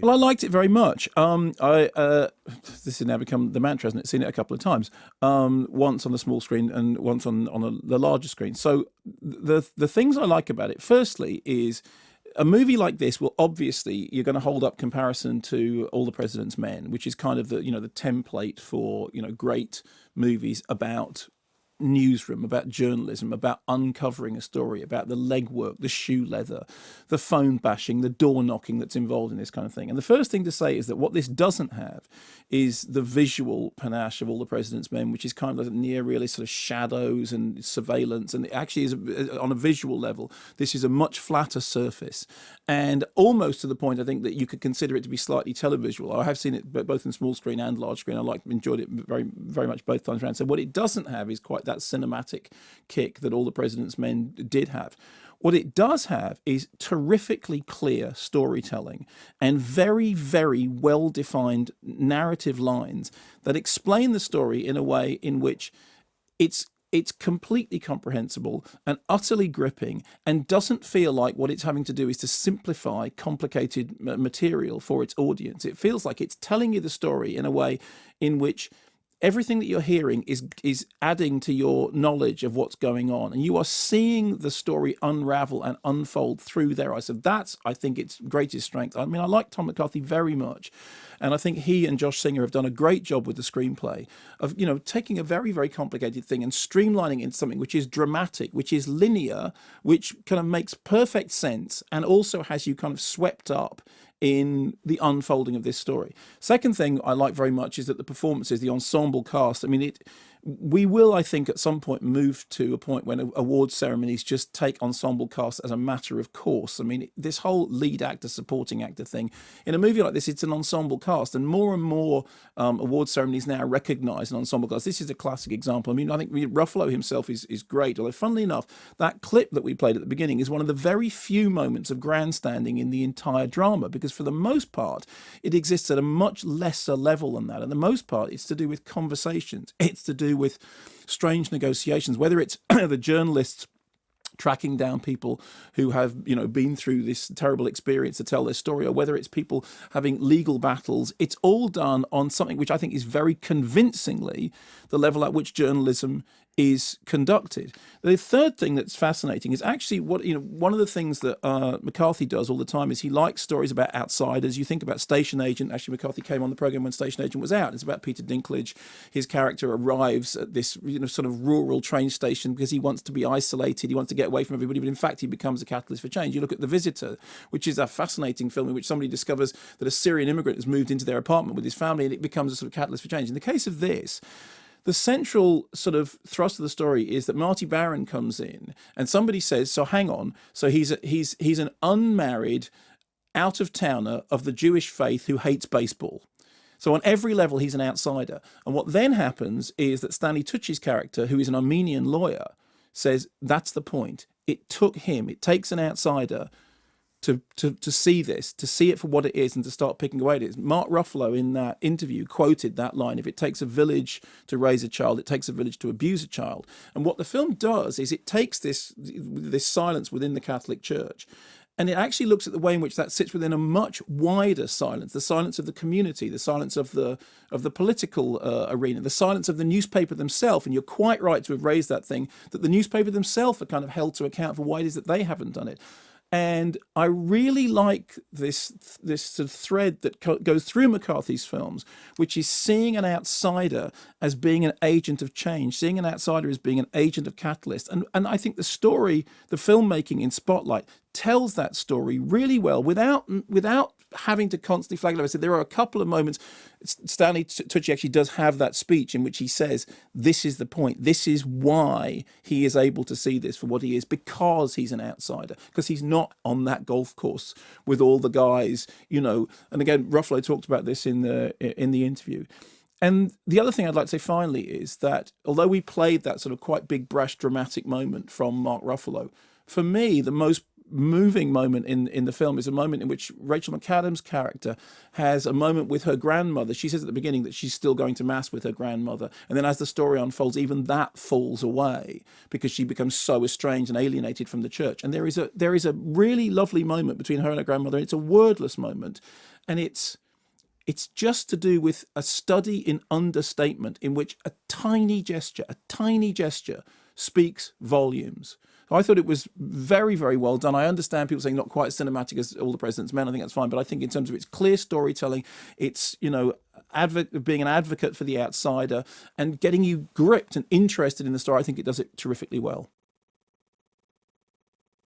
Well, I liked it very much. This has now become the mantra, hasn't it? Seen it a couple of times. Once on the small screen and once on the larger screen. So the things I like about it, firstly, is a movie like this will obviously, you're going to hold up comparison to All the President's Men, which is kind of the template for great movies about newsroom, about journalism, about uncovering a story, about the legwork, the shoe leather, the phone bashing, the door knocking that's involved in this kind of thing. And the first thing to say is that what this doesn't have is the visual panache of All the President's Men, which is kind of near really sort of shadows and surveillance. And it actually is, on a visual level, this is a much flatter surface. And almost to the point, I think, that you could consider it to be slightly televisual. I have seen it both in small screen and large screen. Enjoyed it very, very much both times around. So what it doesn't have is quite that cinematic kick that All the President's Men did have. What it does have is terrifically clear storytelling and very, very well-defined narrative lines that explain the story in a way in which it's completely comprehensible and utterly gripping, and doesn't feel like what it's having to do is to simplify complicated material for its audience. It feels like it's telling you the story in a way in which everything that you're hearing is adding to your knowledge of what's going on, and you are seeing the story unravel and unfold through their eyes. So that's, I think, its greatest strength. I mean, I like Tom McCarthy very much, and I think he and Josh Singer have done a great job with the screenplay of taking a very, very complicated thing and streamlining it into something which is dramatic, which is linear, which kind of makes perfect sense, and also has you kind of swept up in the unfolding of this story. Second thing I like very much is that the performances, the ensemble cast, I mean, we will, I think, at some point move to a point when award ceremonies just take ensemble cast as a matter of course. I mean, this whole lead actor, supporting actor thing, in a movie like this, it's an ensemble cast, and more award ceremonies now recognise an ensemble cast. This is a classic example. I mean, I think Ruffalo himself is great, although funnily enough, that clip that we played at the beginning is one of the very few moments of grandstanding in the entire drama, because for the most part, it exists at a much lesser level than that. And the most part, it's to do with conversations. It's to do with strange negotiations, whether it's the journalists tracking down people who have been through this terrible experience to tell their story, or whether it's people having legal battles. It's all done on something which I think is very convincingly the level at which journalism is conducted. The third thing that's fascinating is actually one of the things that McCarthy does all the time is he likes stories about outsiders. You think about Station Agent. Actually, McCarthy came on the program when Station Agent was out. It's about Peter Dinklage. His character arrives at this sort of rural train station because he wants to be isolated. He wants to get away from everybody, but in fact he becomes a catalyst for change. You look at The Visitor, which is a fascinating film in which somebody discovers that a Syrian immigrant has moved into their apartment with his family, and it becomes a sort of catalyst for change. In the case of this, the central sort of thrust of the story is that Marty Baron comes in and somebody says, so hang on, so he's an unmarried out-of-towner of the Jewish faith who hates baseball. So on every level, he's an outsider. And what then happens is that Stanley Tucci's character, who is an Armenian lawyer, says, that's the point. It takes an outsider to see this, to see it for what it is, and to start picking away at it. Mark Ruffalo in that interview quoted that line: if it takes a village to raise a child, it takes a village to abuse a child. And what the film does is it takes this silence within the Catholic Church, and it actually looks at the way in which that sits within a much wider silence, the silence of the community, the silence of the political arena, the silence of the newspaper themselves. And you're quite right to have raised that thing, that the newspaper themselves are kind of held to account for why it is that they haven't done it. And I really like this sort of thread that goes through McCarthy's films, which is seeing an outsider as being an agent of change, seeing an outsider as being an agent of catalyst. And I think the story, the filmmaking in Spotlight, tells that story really well without having to constantly flag it. I said there are a couple of moments. Stanley Tucci actually does have that speech in which he says, this is the point. This is why he is able to see this for what he is, because he's an outsider, because he's not on that golf course with all the guys, And again, Ruffalo talked about this in the interview. And the other thing I'd like to say finally is that although we played that sort of quite big, brash, dramatic moment from Mark Ruffalo, for me, the most moving moment in the film is a moment in which Rachel McAdams' character has a moment with her grandmother. She says at the beginning that she's still going to mass with her grandmother, and then as the story unfolds, even that falls away because she becomes so estranged and alienated from the church. And there is a really lovely moment between her and her grandmother. It's a wordless moment, and it's just to do with a study in understatement in which a tiny gesture speaks volumes. I thought it was very, very well done. I understand people saying not quite as cinematic as All the President's Men. I think that's fine. But I think in terms of its clear storytelling, it's, being an advocate for the outsider and getting you gripped and interested in the story, I think it does it terrifically well.